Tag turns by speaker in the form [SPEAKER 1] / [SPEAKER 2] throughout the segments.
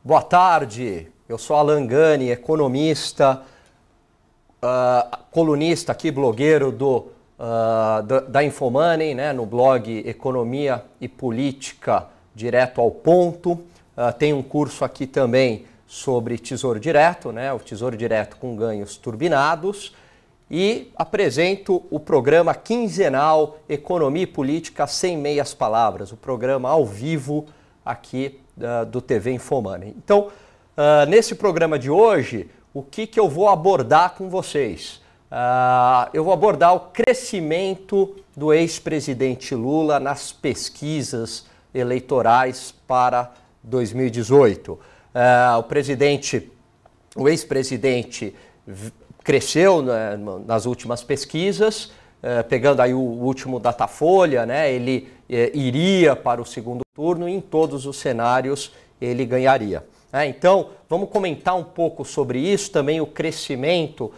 [SPEAKER 1] Boa tarde, eu sou Alan Gani, economista, colunista aqui, blogueiro da Infomoney, né, no blog Economia e Política Direto ao Ponto. Tem um curso aqui também sobre Tesouro Direto, né, o Tesouro Direto com ganhos turbinados. E apresento o programa quinzenal Economia e Política Sem Meias Palavras, o programa ao vivo aqui do TV Infomoney. Então, nesse programa de hoje, o que eu vou abordar com vocês? Eu vou abordar o crescimento do ex-presidente Lula nas pesquisas eleitorais para 2018. O ex-presidente cresceu nas últimas pesquisas, pegando aí o último Datafolha, né, ele iria para o segundo turno e em todos os cenários ele ganharia. Então, vamos comentar um pouco sobre isso, também o crescimento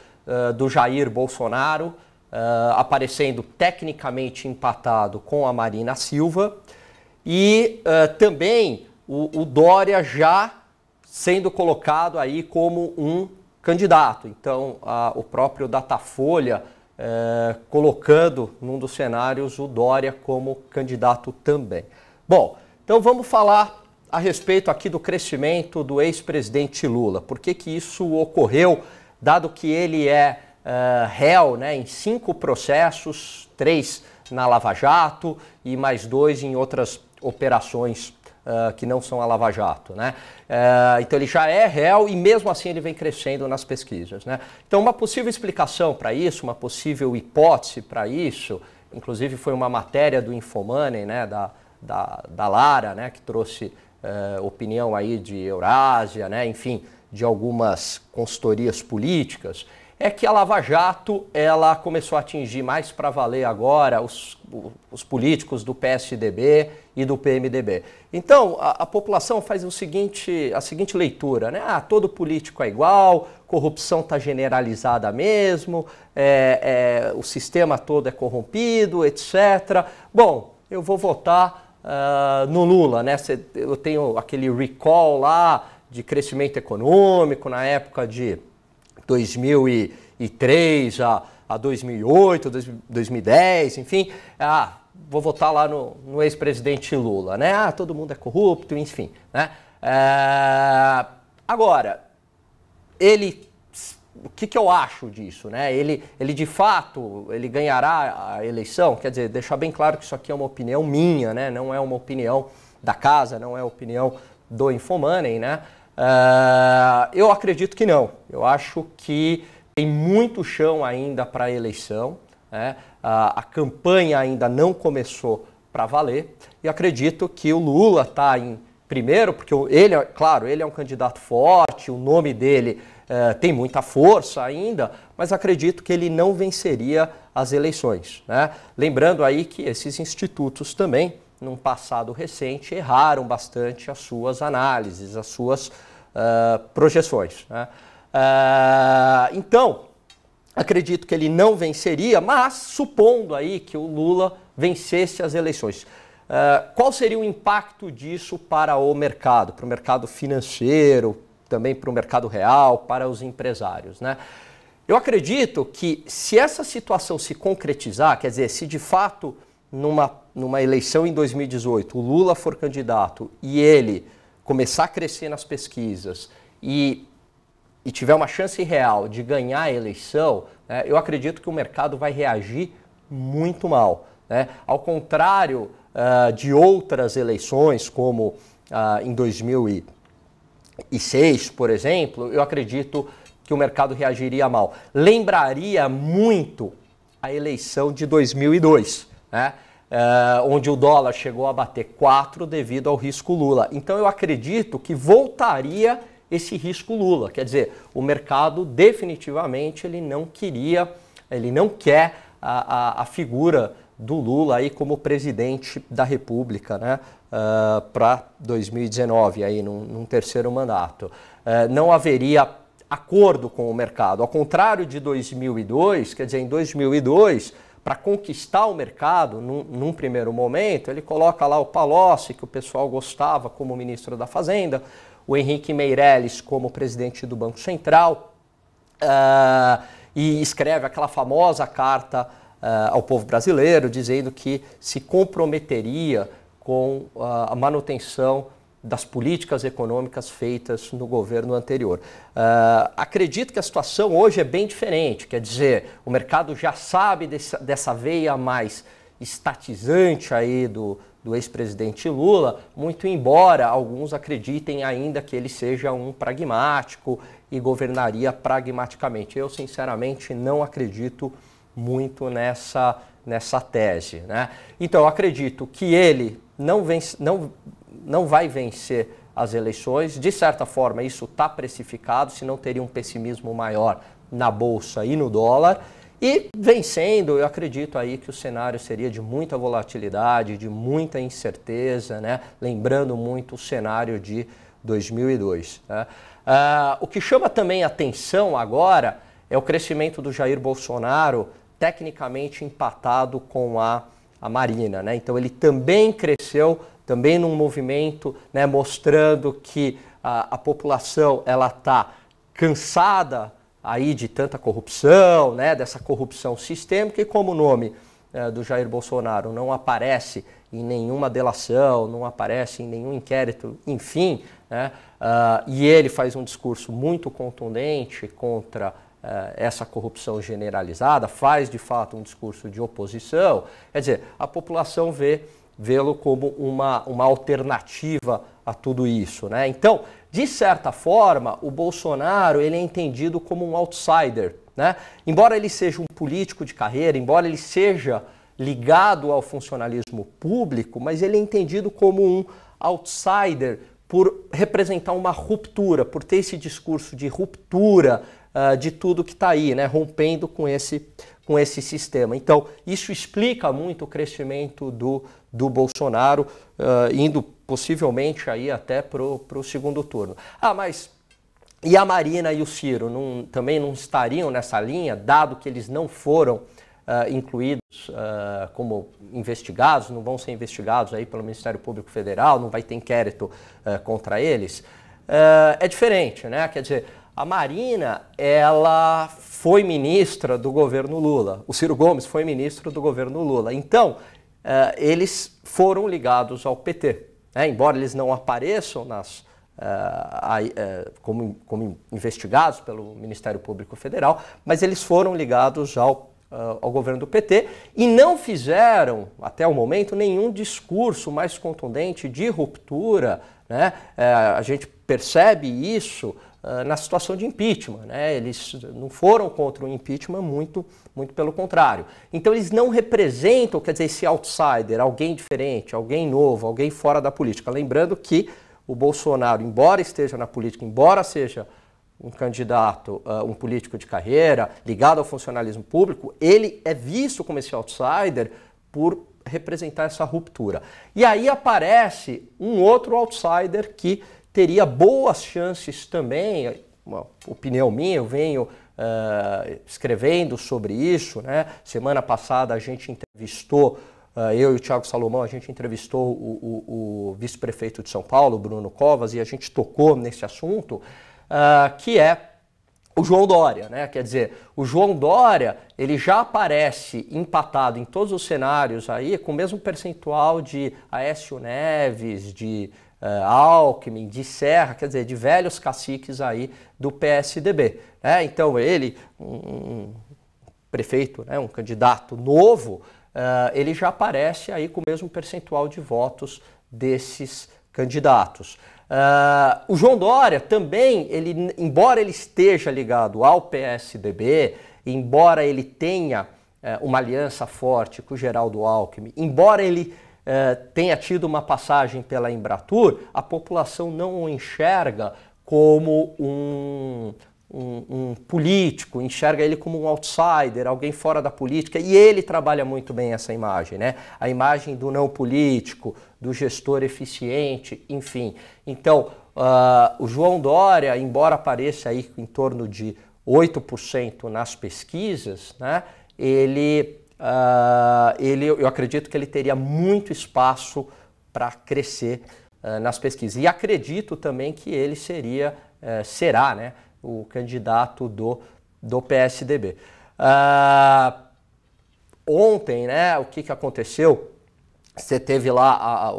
[SPEAKER 1] do Jair Bolsonaro, aparecendo tecnicamente empatado com a Marina Silva, e também o Dória já sendo colocado aí como um candidato. Então, o próprio Datafolha colocando num dos cenários o Dória como candidato também. Bom, então vamos falar a respeito aqui do crescimento do ex-presidente Lula. Por que isso ocorreu, dado que ele é réu, né, em 5 processos, 3 na Lava Jato e mais 2 em outras operações que não são a Lava Jato, né? Então ele já é réu e mesmo assim ele vem crescendo nas pesquisas, né? Então uma possível explicação para isso, uma possível hipótese para isso, inclusive foi uma matéria do Infomoney, né, da Lara, né, que trouxe opinião aí de Eurásia, né, enfim, de algumas consultorias políticas, é que a Lava Jato ela começou a atingir mais para valer agora os políticos do PSDB e do PMDB. Então, a população faz a seguinte leitura, né? Todo político é igual, corrupção está generalizada mesmo, o sistema todo é corrompido, etc. Bom, eu vou votar no Lula, né? Eu tenho aquele recall lá de crescimento econômico na época de 2003 a 2008, 2010, enfim, vou votar lá no ex-presidente Lula, né? Todo mundo é corrupto, enfim, né? Agora, o que eu acho disso, né? Ele de fato, ele ganhará a eleição? Quer dizer, deixar bem claro que isso aqui é uma opinião minha, né? Não é uma opinião da casa, não é opinião do Infomoney, né? Eu acredito que não. Eu acho que tem muito chão ainda para a eleição, né? A campanha ainda não começou para valer e acredito que o Lula está em primeiro, porque ele é um candidato forte, o nome dele tem muita força ainda, mas acredito que ele não venceria as eleições, né? Lembrando aí que esses institutos também, num passado recente, erraram bastante as suas análises, as suas projeções, né? Então, acredito que ele não venceria, mas supondo aí que o Lula vencesse as eleições, qual seria o impacto disso para o mercado financeiro, também para o mercado real, para os empresários, né? Eu acredito que se essa situação se concretizar, quer dizer, se de fato numa eleição em 2018 o Lula for candidato e ele começar a crescer nas pesquisas e tiver uma chance real de ganhar a eleição, né, eu acredito que o mercado vai reagir muito mal, né? Ao contrário de outras eleições, como em 2006, por exemplo, eu acredito que o mercado reagiria mal. Lembraria muito a eleição de 2002, né? Onde o dólar chegou a bater 4 devido ao risco Lula. Então eu acredito que voltaria esse risco Lula. Quer dizer, o mercado definitivamente ele não quer a figura do Lula aí como presidente da República, né, para 2019, aí num terceiro mandato. Não haveria acordo com o mercado. Ao contrário de 2002, quer dizer, em 2002, para conquistar o mercado, num primeiro momento, ele coloca lá o Palocci, que o pessoal gostava como ministro da Fazenda, o Henrique Meirelles como presidente do Banco Central, e escreve aquela famosa carta ao povo brasileiro, dizendo que se comprometeria com a manutenção das políticas econômicas feitas no governo anterior. Acredito que a situação hoje é bem diferente, quer dizer, o mercado já sabe dessa veia mais estatizante aí do ex-presidente Lula, muito embora alguns acreditem ainda que ele seja um pragmático e governaria pragmaticamente. Eu, sinceramente, não acredito muito nessa tese, né? Então, eu acredito que ele não vai vencer as eleições. De certa forma, isso está precificado, senão teria um pessimismo maior na Bolsa e no dólar. E vencendo, eu acredito aí que o cenário seria de muita volatilidade, de muita incerteza, né? Lembrando muito o cenário de 2002. Né? O que chama também atenção agora é o crescimento do Jair Bolsonaro, tecnicamente empatado com a Marina, né? Então ele também cresceu, também num movimento, né, mostrando que a população ela está cansada aí de tanta corrupção, né, dessa corrupção sistêmica, e como o nome do Jair Bolsonaro não aparece em nenhuma delação, não aparece em nenhum inquérito, enfim, né, e ele faz um discurso muito contundente contra essa corrupção generalizada, faz de fato um discurso de oposição, quer dizer, a população vê-lo como uma alternativa a tudo isso, né? Então, de certa forma, o Bolsonaro ele é entendido como um outsider, né? Embora ele seja um político de carreira, embora ele seja ligado ao funcionalismo público, mas ele é entendido como um outsider por representar uma ruptura, por ter esse discurso de ruptura de tudo que está aí, né? Rompendo com esse sistema. Então, isso explica muito o crescimento do Bolsonaro, indo possivelmente aí até para o segundo turno. Mas e a Marina e o Ciro também não estariam nessa linha, dado que eles não foram incluídos como investigados, não vão ser investigados aí pelo Ministério Público Federal, não vai ter inquérito contra eles? É diferente, né? Quer dizer, a Marina, ela foi ministra do governo Lula. O Ciro Gomes foi ministro do governo Lula. Então, eles foram ligados ao PT. Né? Embora eles não apareçam como investigados pelo Ministério Público Federal, mas eles foram ligados ao governo do PT e não fizeram, até o momento, nenhum discurso mais contundente de ruptura, né? A gente percebe isso na situação de impeachment, né? Eles não foram contra o impeachment, muito pelo contrário. Então eles não representam, quer dizer, esse outsider, alguém diferente, alguém novo, alguém fora da política. Lembrando que o Bolsonaro, embora esteja na política, embora seja um candidato, um político de carreira, ligado ao funcionalismo público, ele é visto como esse outsider por representar essa ruptura. E aí aparece um outro outsider que teria boas chances também, uma opinião minha, eu venho escrevendo sobre isso, né? Semana passada a gente entrevistou, eu e o Thiago Salomão, a gente entrevistou o vice-prefeito de São Paulo, Bruno Covas, e a gente tocou nesse assunto, que é o João Dória, né? Quer dizer, o João Dória, ele já aparece empatado em todos os cenários aí, com o mesmo percentual de Aécio Neves, de Alckmin, de Serra, quer dizer, de velhos caciques aí do PSDB. Né? Então ele, um prefeito, né, um candidato novo, ele já aparece aí com o mesmo percentual de votos desses candidatos. O João Dória também, embora ele esteja ligado ao PSDB, embora ele tenha uma aliança forte com o Geraldo Alckmin, embora ele tenha tido uma passagem pela Embratur, a população não o enxerga como um político, enxerga ele como um outsider, alguém fora da política, e ele trabalha muito bem essa imagem, né? A imagem do não político, do gestor eficiente, enfim. Então, o João Dória, embora apareça aí em torno de 8% nas pesquisas, né? Eu acredito que ele teria muito espaço para crescer nas pesquisas. E acredito também que ele será, né, o candidato do PSDB. Ontem, né, o que aconteceu? Você teve lá,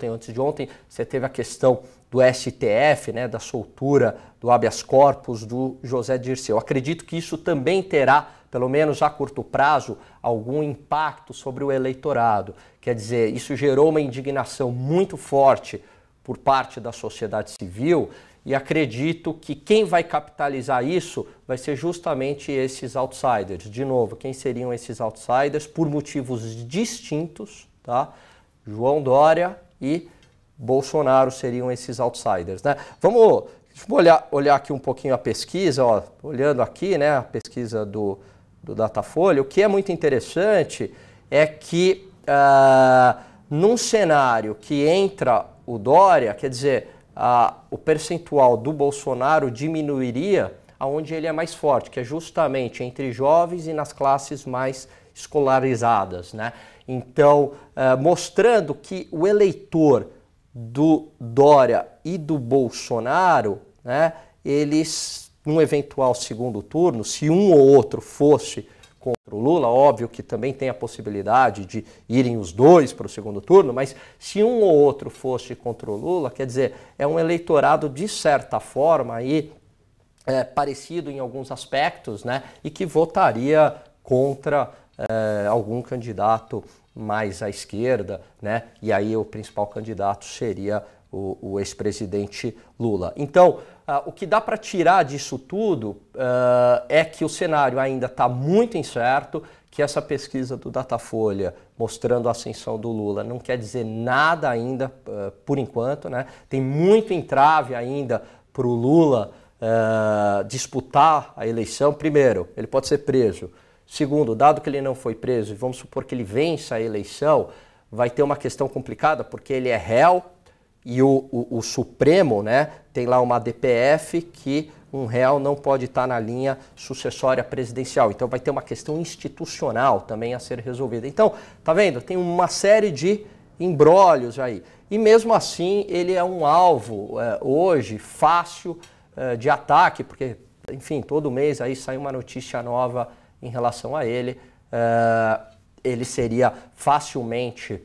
[SPEAKER 1] antes de ontem, você teve a questão do STF, né, da soltura do habeas corpus do José Dirceu. Acredito que isso também terá, pelo menos a curto prazo, algum impacto sobre o eleitorado. Quer dizer, isso gerou uma indignação muito forte por parte da sociedade civil e acredito que quem vai capitalizar isso vai ser justamente esses outsiders. De novo, quem seriam esses outsiders? Por motivos distintos, tá? João Dória e Bolsonaro seriam esses outsiders, né? Vamos olhar aqui um pouquinho a pesquisa, ó, olhando aqui, né, a pesquisa do Datafolha. O que é muito interessante é que num cenário que entra o Dória, quer dizer, o percentual do Bolsonaro diminuiria aonde ele é mais forte, que é justamente entre jovens e nas classes mais escolarizadas, né? Então, mostrando que o eleitor do Dória e do Bolsonaro, né, eles, num eventual segundo turno, se um ou outro fosse contra o Lula, óbvio que também tem a possibilidade de irem os dois para o segundo turno, mas se um ou outro fosse contra o Lula, quer dizer, é um eleitorado de certa forma aí, parecido em alguns aspectos, né, e que votaria contra algum candidato mais à esquerda, né, e aí o principal candidato seria o ex-presidente Lula. Então, o que dá para tirar disso tudo é que o cenário ainda está muito incerto, que essa pesquisa do Datafolha mostrando a ascensão do Lula não quer dizer nada ainda por enquanto, né? Tem muito entrave ainda para o Lula disputar a eleição. Primeiro, ele pode ser preso. Segundo, dado que ele não foi preso, e vamos supor que ele vença a eleição, vai ter uma questão complicada, porque ele é réu e o Supremo, né, tem lá uma DPF que um réu não pode estar na linha sucessória presidencial. Então vai ter uma questão institucional também a ser resolvida. Então, tá vendo? Tem uma série de imbrólios aí. E mesmo assim, ele é um alvo hoje fácil de ataque, porque, enfim, todo mês aí sai uma notícia nova em relação a ele. Ele seria facilmente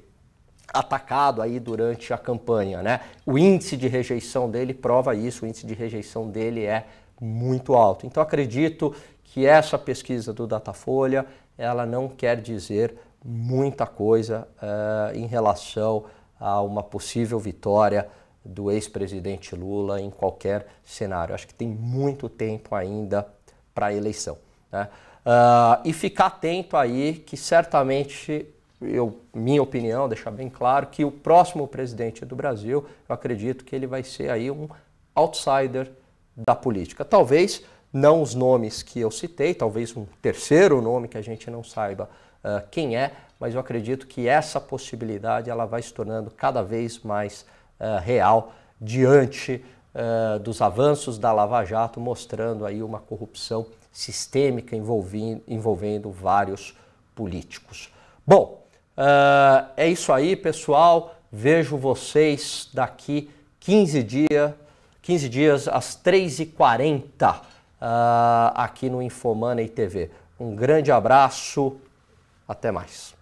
[SPEAKER 1] atacado aí durante a campanha, né? O índice de rejeição dele prova isso, o índice de rejeição dele é muito alto. Então acredito que essa pesquisa do Datafolha, ela não quer dizer muita coisa em relação a uma possível vitória do ex-presidente Lula em qualquer cenário. Acho que tem muito tempo ainda para a eleição, né? E ficar atento aí que certamente, minha opinião, deixar bem claro, que o próximo presidente do Brasil, eu acredito que ele vai ser aí um outsider da política. Talvez não os nomes que eu citei, talvez um terceiro nome que a gente não saiba quem é, mas eu acredito que essa possibilidade ela vai se tornando cada vez mais real diante dos avanços da Lava Jato, mostrando aí uma corrupção sistêmica envolvendo vários políticos. Bom, é isso aí, pessoal. Vejo vocês daqui 15 dias às 3h40 aqui no Infomoney TV. Um grande abraço, até mais.